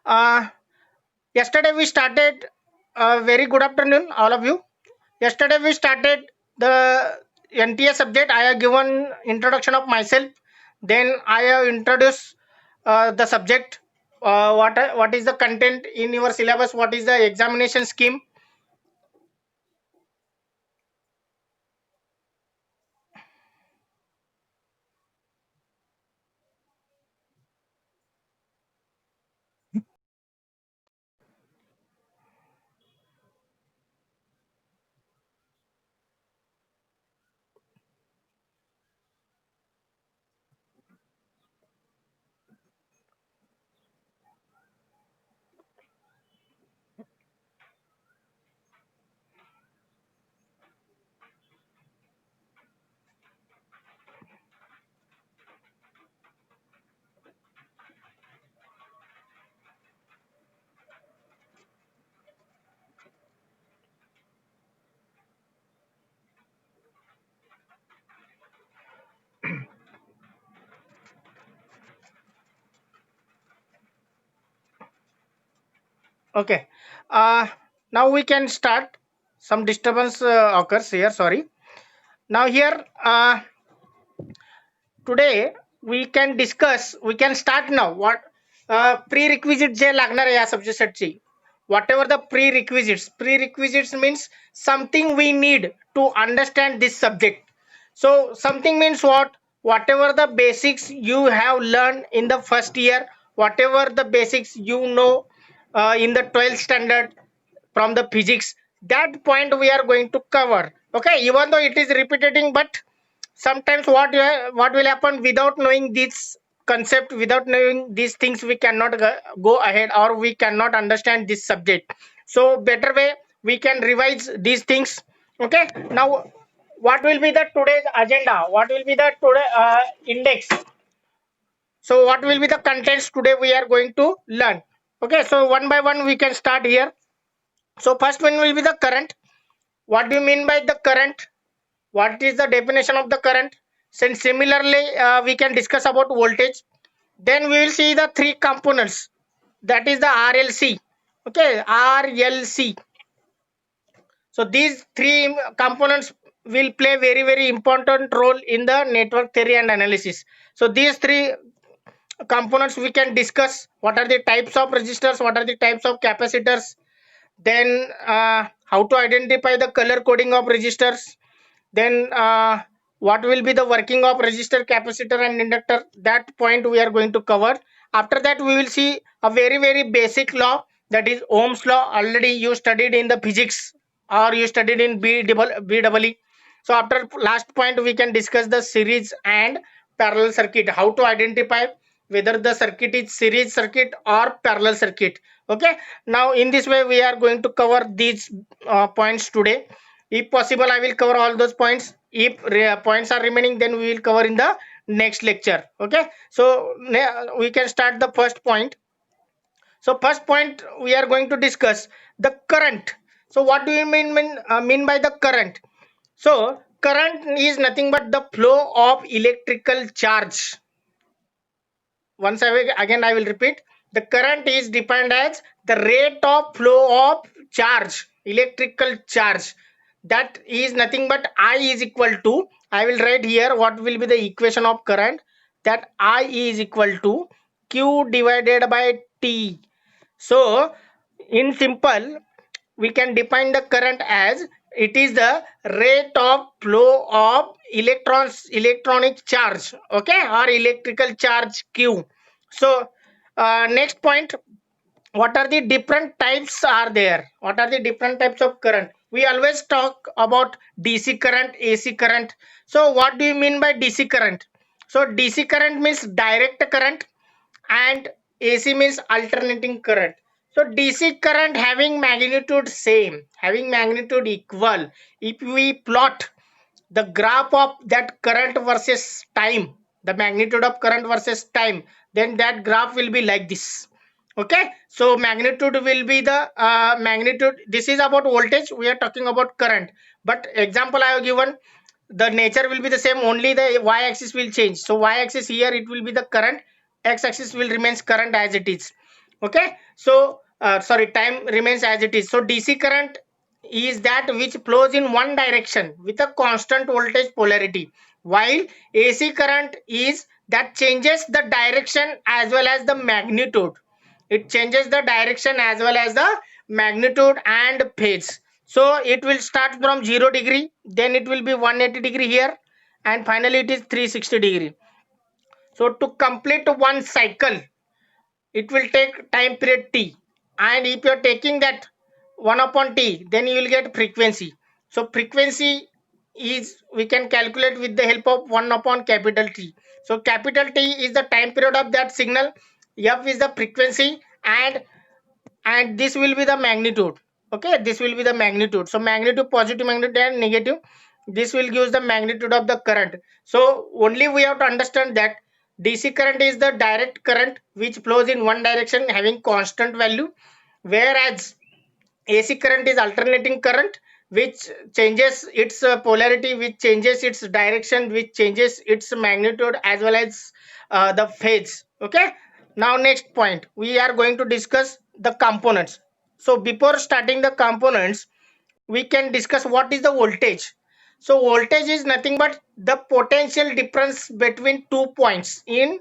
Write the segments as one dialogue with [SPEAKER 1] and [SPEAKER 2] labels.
[SPEAKER 1] Uh, Yesterday we started. Very good afternoon, all of you. Yesterday we started the NTA subject. I have given introduction of myself. Then I have introduced the subject. What is the content in your syllabus? What is the examination scheme? Okay. Uh, Now we can start. Some disturbance occurs here. Sorry. Now here. Today we can start now what prerequisite जे लागणार आहे या सब्जेक्टसाठी whatever the prerequisites means something we need to understand this subject. So something means whatever the basics you have learned in the first year, whatever the basics you know in the 12th standard from the physics, that point we are going to cover. Okay, even though it is repeating, but sometimes what will happen without knowing this concept, without knowing these things, we cannot go ahead, or we cannot understand this subject. So better way we can revise these things. Okay, now what will be the today's agenda, what will be the today index. So what will be the contents today we are going to learn. Okay, so one by one we can start here. So first one will be the current. What do you mean by the current? What is the definition of the current? Since similarly we can discuss about voltage. Then we will see the three components, that is the RLC. Okay, RLC. So these three components will play very important role in the network theory and analysis. So these three components we can discuss. What are the types of resistors, what are the types of capacitors, then how to identify the color coding of resistors, then what will be the working of resistor, capacitor and inductor. That point we are going to cover. After that we will see a very basic law, that is Ohm's law. Already you studied in the physics, or you studied in BEE. So after last point we can discuss the series and parallel circuit, how to identify whether the circuit is series circuit or parallel circuit. Okay, now in this way we are going to cover these points today. If possible I will cover all those points. If points are remaining, then we will cover in the next lecture. Okay, so we can start the first point. So first point we are going to discuss the current. So what do you mean by the current? So current is nothing but the flow of electrical charge. Once again I will repeat, the current is defined as the rate of flow of charge, electrical charge. That is nothing but I is equal to, I will write here what will be the equation of current, that I is equal to Q divided by T. So in simple we can define the current as it is the rate of flow of electronic charge, okay, or electrical charge Q. So next point, what are the different types are there, what are the different types of current. We always talk about DC current, AC current. So what do you mean by DC current? So DC current means direct current, and AC means alternating current. So DC current having magnitude same, having magnitude equal. If we plot the graph of that current versus time, the magnitude of current versus time, then that graph will be like this. Okay, so magnitude will be the magnitude. This is about voltage, we are talking about current, but example I have given, the nature will be the same, only the y-axis will change. So y-axis here it will be the current, x-axis will remains current as it is. Okay, so sorry, time remains as it is. So DC current is that which flows in one direction with a constant voltage polarity, while AC current is that changes the direction as well as the magnitude. It changes the direction as well as the magnitude and phase. So it will start from 0 degree, then it will be 180 degree here, and finally it is 360 degree. So to complete one cycle, it will take time period t, and if you are taking that 1 upon t, then you will get frequency. So frequency is, we can calculate with the help of 1 upon capital T. So capital T is the time period of that signal, f is the frequency, and this will be the magnitude. Okay, this will be the magnitude. So magnitude, positive magnitude and negative, this will give the magnitude of the current. So only we have to understand that DC current is the direct current which flows in one direction having constant value, whereas AC current is alternating current which changes its polarity, which changes its direction, which changes its magnitude as well as the phase. Okay, now next point, we are going to discuss the components. So before starting the components, we can discuss what is the voltage. So voltage is nothing but the potential difference between 2 points in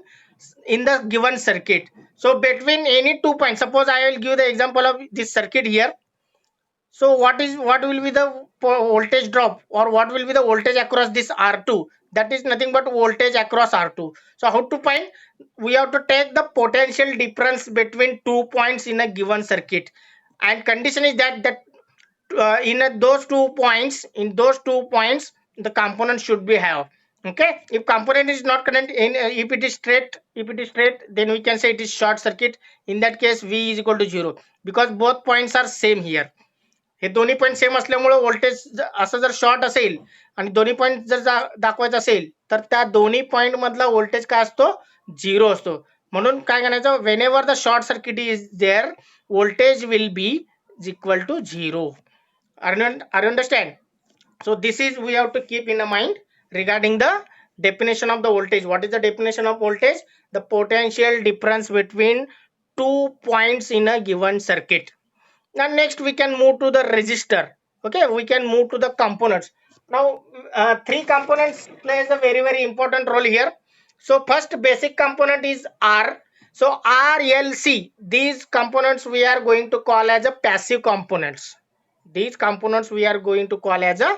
[SPEAKER 1] the given circuit. So between any 2 points, suppose I will give the example of this circuit here. So what will be the voltage drop, or what will be the voltage across this R2? That is nothing but voltage across R2. So how to find? We have to take the potential difference between 2 points in a given circuit, and condition is that in those 2 points the component should be have. Okay, if component is not connected in, if it is straight, then we can say it is short circuit. In that case, V is equal to 0, because both points are same here. हे दोन्ही point same असल्यामुळे voltage असं जर short असेल आणि दोन्ही point जर दाखवायचं असेल, तर त्या दोन्ही पॉईंट मधला व्होल्टेज काय असतो? 0 असतो. म्हणून काय करायचं? Whenever the short circuit is there, voltage will be equal to 0. Are you understand? So this is we have to keep in mind regarding the definition of the voltage. What is the definition of voltage? The potential difference between 2 points in a given circuit. Now next we can move to the resistor. Okay, we can move to the components. Now three components plays a very important role here. So first basic component is R. So RLC, these components we are going to call as a passive components. These components we are going to call as a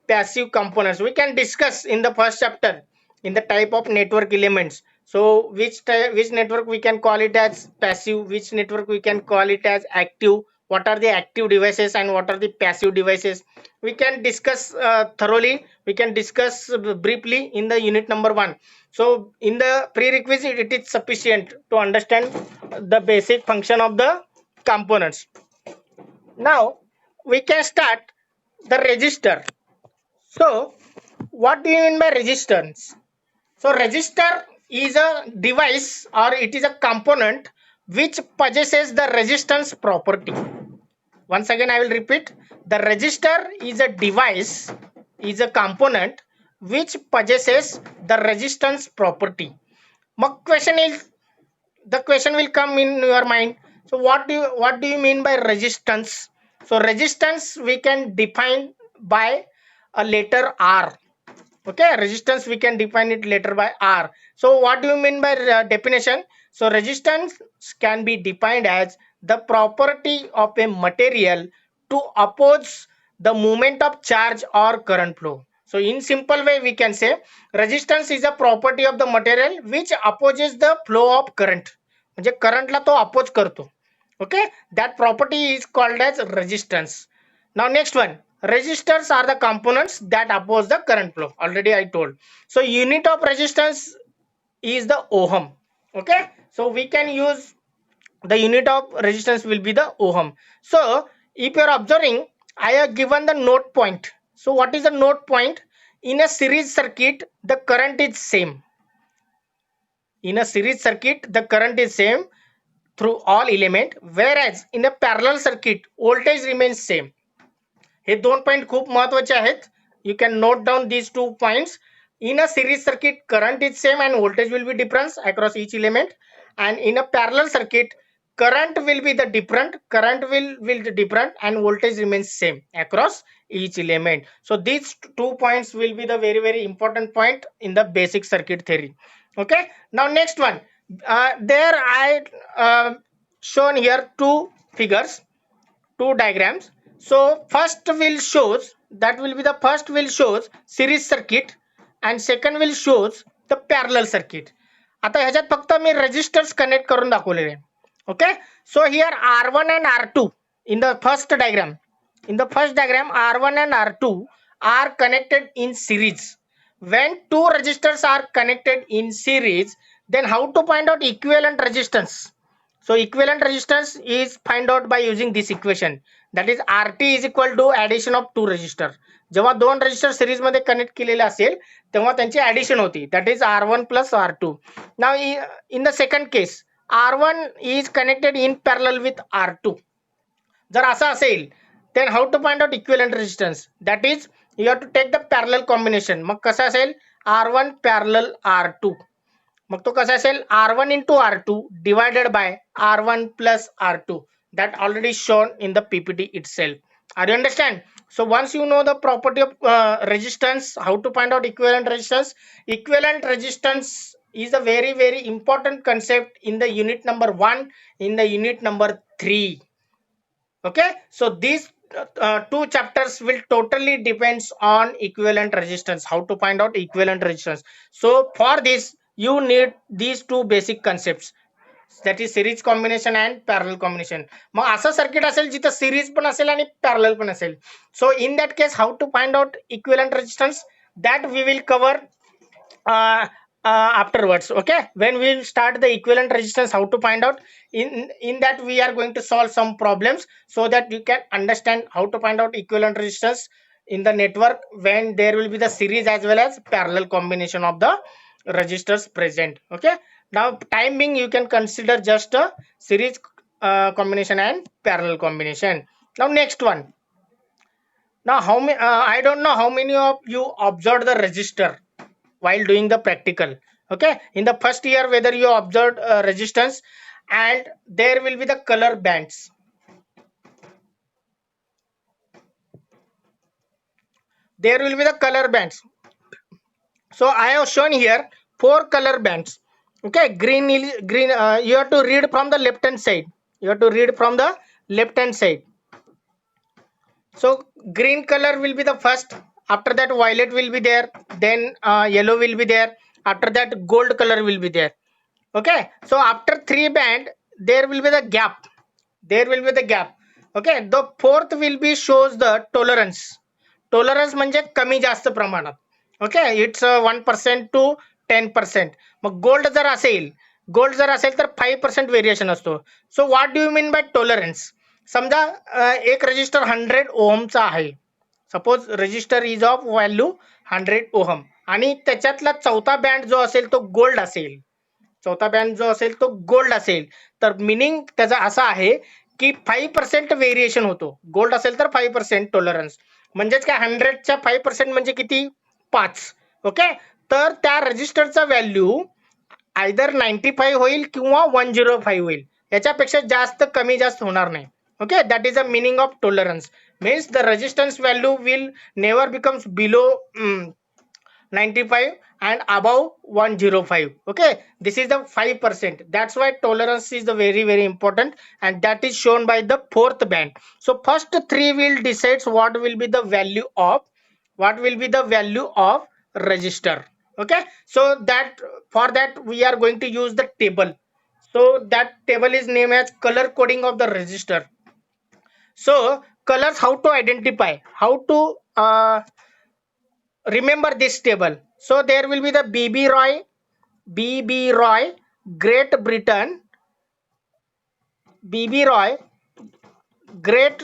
[SPEAKER 1] passive components. We can discuss in the first chapter in the type of network elements. So which network we can call it as passive, which network we can call it as active, what are the active devices and what are the passive devices, we can discuss thoroughly. We can discuss briefly in the unit number 1. So in the prerequisite, it is sufficient to understand the basic function of the components. Now we can start the resistor. So what do you mean by resistance? So resistor is a device, or it is a component which possesses the resistance property. Once again I will repeat, the resistor is a device, is a component which possesses the resistance property. My question is, the question will come in your mind. So what do you mean by resistance? So resistance we can define by a letter R. Okay, resistance we can define it later by R. So what do you mean by definition? So resistance can be defined as the property of a material to oppose the movement of charge or current flow. So in simple way we can say resistance is a property of the material which opposes the flow of current. म्हणजे करंटला तो oppose करतो. Okay, that property is called as resistance. Now next one, resistors are the components that oppose the current flow. Already I told. So unit of resistance is the ohm. Okay, so we can use the unit of resistance will be the ohm. So if you are observing, I have given the node point. So what is the node point? In a series circuit, the current is same. In a series circuit, the current is same through all element, whereas in a parallel circuit, voltage remains same. Hey 2 point खूप महत्वाचे आहेत. You can note down these 2 points. In a series circuit, current is same and voltage will be different across each element, and in a parallel circuit, current will be the different, current will be different, and voltage remains same across each element. So these 2 points will be the very important point in the basic circuit theory. Okay, now next one. There I shown here two figures, two diagrams. So first will shows, that will be the first will shows series circuit, and second will shows the parallel circuit. आता ह्याच्यात फक्त मी resistors connect करून दाखवलेले. Okay, so here R1 and R2 in the first diagram, R1 and R2 are connected in series. When two resistors are connected in series, then how to find out equivalent resistance? So equivalent resistance is find out by using this equation, that is RT is equal to addition of two resistor. जेव्हा दोन resistor series मध्ये connect केलेले असेल तेव्हा त्यांची addition होती, that is R1 plus R2. Now in the second case R1 is connected in parallel with R2. जर असं असेल then how to find out equivalent resistance? That is you have to take the parallel combination. मग कसं असेल R1 parallel R2. मग तो कसा असेल R1 into R2 divided by R1 plus R2. That already shown in the PPT itself. Are you understand? So once you know the property of resistance, how to find out equivalent resistance? Equivalent resistance is a very important concept in the unit number 1, in the unit number 3. Okay, so these two chapters will totally depends on equivalent resistance, how to find out equivalent resistance. So for this you need these two basic concepts, that is series combination and parallel combination. मग असं circuit असेल जिथे series पण असेल आणि parallel पण असेल. So in that case how to find out equivalent resistance, that we will cover afterwards. Okay, when we will start the equivalent resistance, how to find out, in that we are going to solve some problems so that you can understand how to find out equivalent resistance in the network when there will be the series as well as parallel combination of the resistors present. Okay, now time being you can consider just a series combination and parallel combination. Now next one. Now how many I don't know how many of you observed the resistor while doing the practical. Okay, in the first year whether you observed resistance, and there will be the color bands. There will be the color bands. So I have shown here 4 color bands. Okay, green you have to read from the left hand side. You have to read from the left hand side. So green color will be the first, after that violet will be there, then yellow will be there, after that gold color will be there. Okay, so after 3 band there will be the gap, okay. The fourth will be shows the tolerance. म्हणजे कमी जास्त प्रमाणात. Okay, it's 1% to 10%. Mug gold जर असेल तर 5% variation असतो. So what do you mean by tolerance? समजा एक रजिस्टर 100 ओहमचा आहे, suppose register is of value 100 ohm, आणि त्याच्यातला चौथा बँड जो असेल तो गोल्ड असेल, तर मिनिंग त्याचा असा आहे की 5% व्हेरिएशन होतो. गोल्ड असेल तर 5% टॉलरन्स, म्हणजेच काय 100च्या 5% म्हणजे किती? 5. ओके, तर त्या रजिस्टरचा व्हॅल्यू आयदर 95 होईल किंवा 105 होईल, याच्यापेक्षा जास्त कमी जास्त होणार नाही. Okay, that is the meaning of tolerance. Means the resistance value will never becomes below 95 and above 105. Okay, this is the 5%. That's why tolerance is the very important, and that is shown by the fourth band. So first 3 will decides what will be the value of resistor. Okay, so that for that we are going to use the table. So that table is named as color coding of the resistor. So colors, how to identify, how to remember this table. So there will be the BB Roy, Great Britain, BB Roy, Great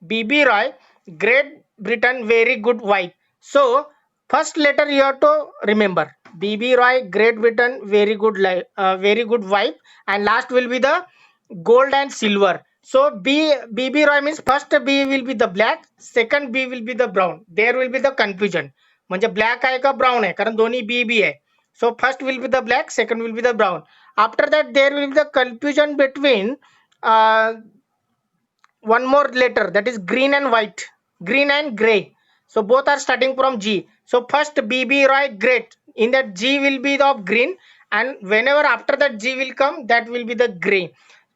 [SPEAKER 1] BB Roy, Great Britain, very good wife. So first letter you have to remember, BB Roy, Great Britain, very good wife, and last will be the gold and silver. So BB Roy means first B will be the black, second B will be the brown. There will be the confusion. म्हणजे black आहे का brown आहे, कारण दोन्ही B B आहे. So first will be the black, second will be the brown. After that there will be the confusion between one more letter, that is green and white, green and gray. So both are starting from G. So first BB Roy great, in that G will be of green, and whenever after that G will come, that will be the gray.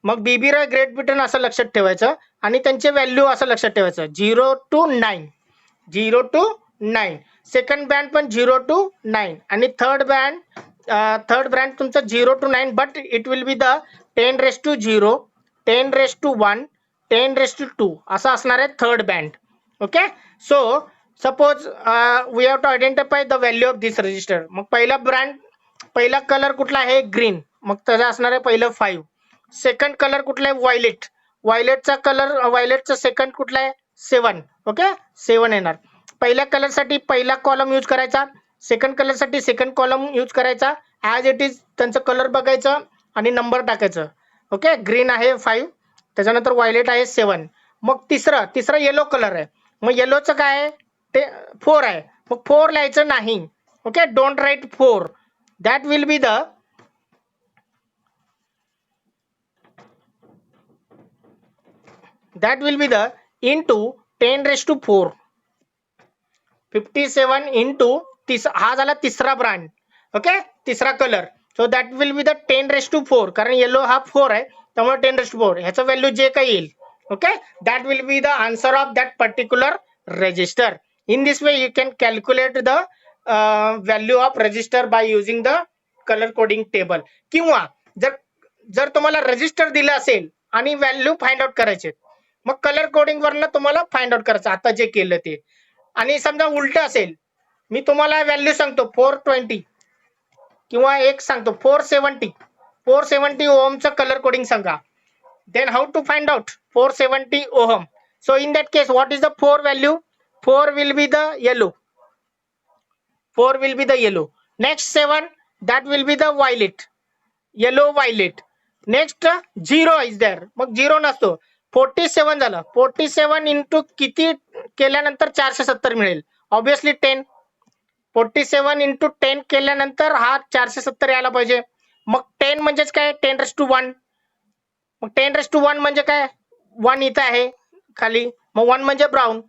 [SPEAKER 1] मग BB ROY Great Britain असं लक्षात ठेवायचं आणि त्यांचे value असं लक्षात ठेवायचं 0 to 9, 0 to 9. Second band पण 0 to 9 आणि थर्ड बँड तुमचं 0 to 9, but it will be the 10⁻0, 10⁻1, 10⁻2 असं असणार आहे third band. Okay. So suppose we have to identify the value of this register. मग पहिला कलर कुठला आहे, ग्रीन, मग त्याचा असणार आहे पहिलं 5. सेकंड कलर कुठला आहे, व्हायलेट, व्हायलेटचा सेकंड कुठला आहे, 7. ओके, 7 येणार. पहिल्या कलरसाठी पहिला कॉलम यूज करायचा, सेकंड कलरसाठी सेकंड कॉलम यूज करायचा, ॲज इट इज त्यांचं कलर बघायचं आणि नंबर टाकायचं. ओके, ग्रीन आहे 5, त्याच्यानंतर व्हायलेट आहे 7. मग तिसरा येलो कलर आहे, मग येलोचं काय आहे, ते 4 आहे, मग 4 लिहायचं नाही. Okay, don't write 4. That will be the into 10⁻4, 57 into हा झाला तिसरा ब्रँड. ओके, तिसरा colour. So that will be the 10⁻4, कारण येलो हा 4 आहे, त्यामुळे 10⁻4 ह्याचं व्हॅल्यू जे काही येईल. Okay, that will be the answer of that particular register. In this way you can calculate the value of register by using the colour coding table. किंवा जर तुम्हाला रजिस्टर दिलं असेल आणि व्हॅल्यू फाइंड आउट करायचे, मग colour coding वरनं तुम्हाला find out करायचं आता जे केलं ते. आणि समजा उलट असेल, मी तुम्हाला व्हॅल्यू सांगतो 420 किंवा एक सांगतो 470 ओहमचं कलर कोडिंग सांगा, then how to find out 470 ohm. So in that case, what is the 4 value? 4 will be the yellow. Next 7, that will be the violet, yellow violet. Next 0 is there, मग 0 नसतो. 47 झालं, 47 into किती केल्यानंतर 470 मिळेल, obviously 10. 47 into 10 केल्यानंतर हा 470 यायला पाहिजे. मग 10 म्हणजेच काय, 10⁻1. मग 10⁻1 म्हणजे काय, 1 इथं आहे खाली, मग 1 म्हणजे ब्राऊन.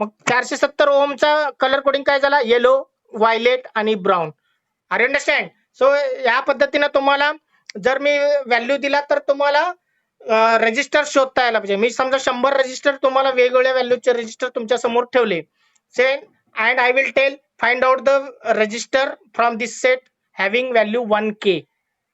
[SPEAKER 1] मग 470 ओहमचा कलर कोडिंग काय झाला, येलो, व्हायलेट आणि brown. Are you understand? So या पद्धतीने तुम्हाला जर मी व्हॅल्यू दिला तर तुम्हाला रजिस्टर शोधता यायला पाहिजे. मी समजा 100 रजिस्टर तुम्हाला वेगवेगळ्या व्हॅल्यूचे रजिस्टर तुमच्या समोर ठेवले, seen and I will tell find out the resistor from this set having value 1K.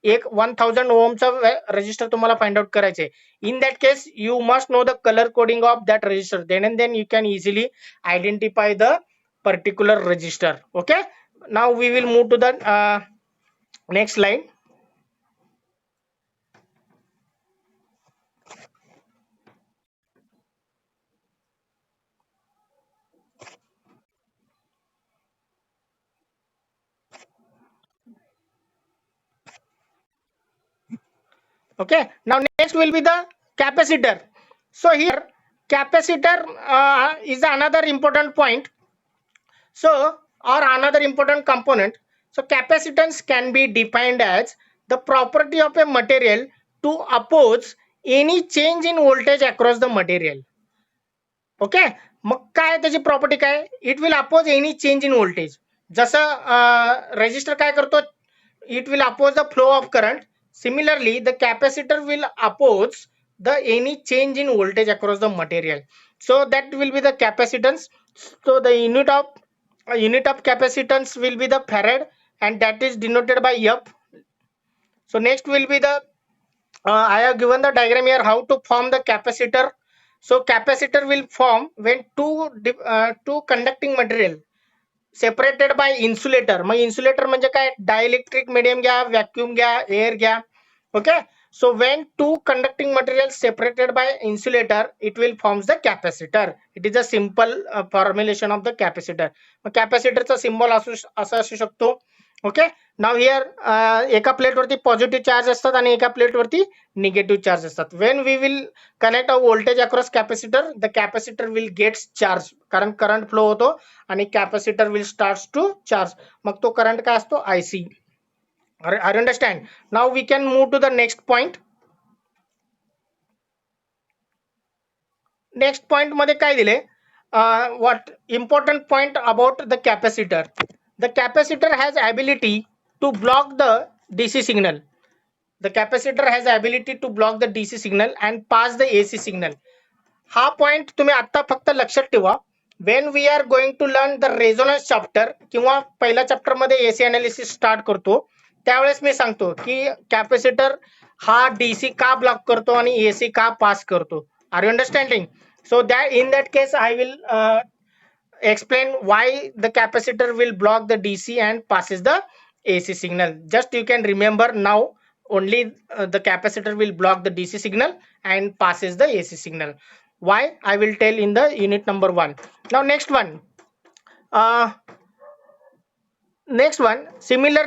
[SPEAKER 1] एक 1000 ओहमचा रजिस्टर तुम्हाला फाइंड आउट करायचे. In that case you must know the colour coding of that resistor, then you can easily identify the particular register. Okay, now we will move to the next slide. Okay, now next will be the capacitor. So here capacitor is another important point, so or another important component. So capacitance can be defined as the property of a material to oppose any change in voltage across the material. Okay, मग काय त्याची property काय, it will oppose any change in voltage. जसं register काय करतो, it will oppose the flow of current. Similarly the capacitor will oppose the any change in voltage across the material. So that will be the capacitance. So the unit of capacitance will be the farad, and that is denoted by F. So next will be the I have given the diagram here how to form the capacitor. So capacitor will form when two conducting material separated by insulator. Mug insulator म्हणजे काय, dielectric medium घ्या, vacuum घ्या, air घ्या. Okay, so when two conducting materials separated by insulator, it will forms the capacitor. It is a simple formulation of the capacitor. Mug capacitor चा symbol असू शकतो okay. Now here एका प्लेटवरती positive charge असतात आणि एका प्लेटवरती negative charge असतात. When we will connect a voltage across capacitor, the capacitor will gets charge, कारण करंट फ्लो होतो आणि capacitor will start to charge. मग तो करंट काय असतो? IC. Are you understand? Now we can move to the next point. Next point मध्ये काय दिले? What important point about the capacitor. The capacitor has ability to block the DC signal. The capacitor has the ability to block the DC signal and pass the AC signal. हा point तुम्ही आता फक्त लक्षात ठेवा. When we are going to learn the resonance chapter किंवा पहिल्या chapter मध्ये AC analysis start करतो, त्यावेळेस मी सांगतो की कॅपॅसिटर हा DC का ब्लॉक करतो आणि AC का पास करतो. Are you understanding? So that in that case I will explain why the capacitor will block the DC and passes the AC signal. Just you can remember now, only the capacitor will block the DC signal and passes the AC signal. Why? I will tell in the unit number 1. Now next one. Uh, Next one, similar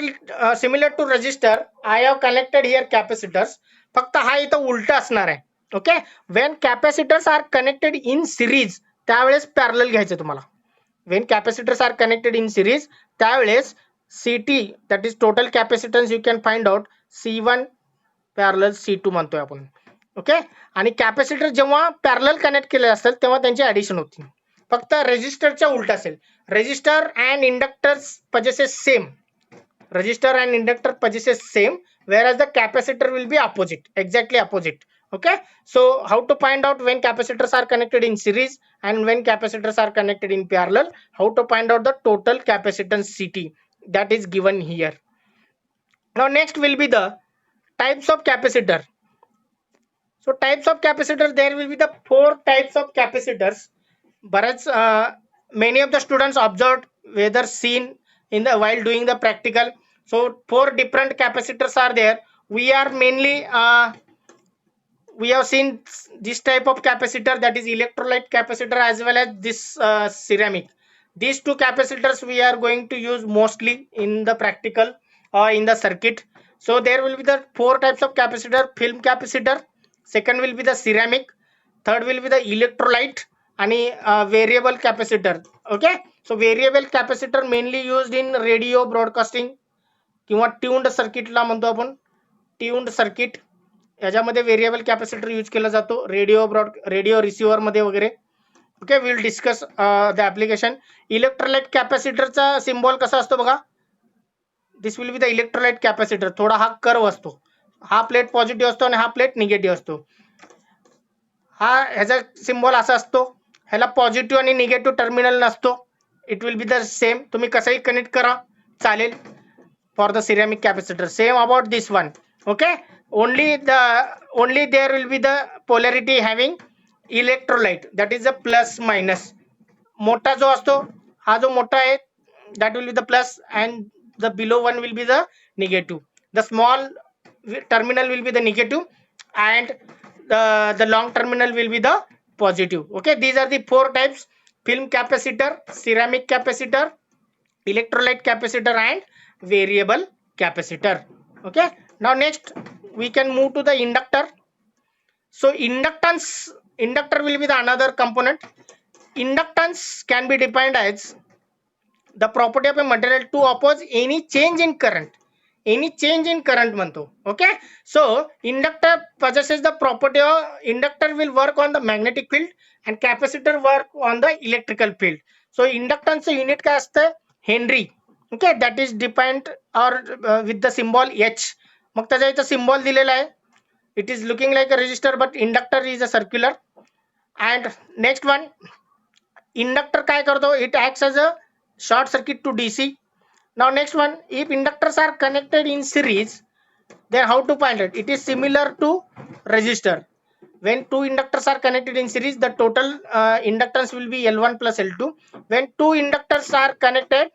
[SPEAKER 1] to resistor, I have connected here capacitors. फक्त हा इथं उलट असणार आहे. Okay. When capacitors are connected in series, त्यावेळेस parallel घ्यायचं तुम्हाला. When capacitors are connected in series, त्यावेळेस CT, that is total capacitance, you can find out C1 parallel C2 म्हणतोय आपण. ओके. आणि कॅपॅसिटर जेव्हा पॅरलल कनेक्ट केले असतात तेव्हा त्यांची ऍडिशन होती. फक्त रेजिस्टरच्या उलट असेल. Resistor and inductors possesses same. Resistor and inductor possesses same, whereas the capacitor will be opposite, exactly opposite. Okay. So how to find out when capacitors are connected in series and when capacitors are connected in parallel? How to find out the total capacitance CT? That is given here. Now next will be the types of capacitor. So types of capacitor, there will be the 4 types of capacitors. बऱ्याच many of the students observed, whether seen in the while doing the practical. So 4 different capacitors are there. We are mainly we have seen this type of capacitor, that is electrolyte capacitor, as well as this ceramic. These two capacitors we are going to use mostly in the practical or in the circuit. So there will be the 4 types of capacitor. Film capacitor, second will be the ceramic, third will be the electrolyte, and variable capacitor. Okay. So variable capacitor mainly used in radio broadcasting किंवा tuned सर्किटला म्हणतो आपण. Tuned circuit याच्यामध्ये variable capacitor use केला जातो, radio receiver मध्ये वगैरे. Okay. Will discuss the application. Electrolyte कॅपॅसिटरचा सिम्बॉल कसा असतो बघा. This will be the electrolyte capacitor. थोडा हा कर्व असतो. हा प्लेट पॉझिटिव्ह असतो आणि हा प्लेट निगेटिव्ह असतो. हा ह्याचा सिम्बॉल असा असतो. ह्याला पॉझिटिव्ह आणि निगेटिव्ह टर्मिनल नसतो. It will be the same. तुम्ही कसंही कनेक्ट करा चालेल. For the ceramic capacitor, same about this one. Okay. Only there will be the polarity having electrolyte, that is the plus minus. मोठा जो असतो, हा जो मोठा आहे, that will be the plus and the below one will be the negative. The small terminal will be the negative and the long terminal will be the positive. Okay. These are the 4 types: film capacitor, ceramic capacitor, electrolyte capacitor and variable capacitor. Okay. Now next we can move to the inductor. So inductor will be the another component. Inductance can be defined as the property of a material to oppose any change in current. म्हणतो. Okay. So inductor possesses the property of, inductor will work on the magnetic field and capacitor work on the electrical field. So inductance unit काय असतं? Henry. Okay. That is defined or with the symbol H. मग त्याचा इथं symbol दिलेला आहे. It is looking like a resistor, but inductor is a circular. And next one, inductor काय करतो? It acts as a short circuit to DC. Now next one, if inductors are connected in series, then how to find it? It is similar to resistor. When 2 inductors are connected in series, the total inductance will be L1 plus L2. When 2 inductors are connected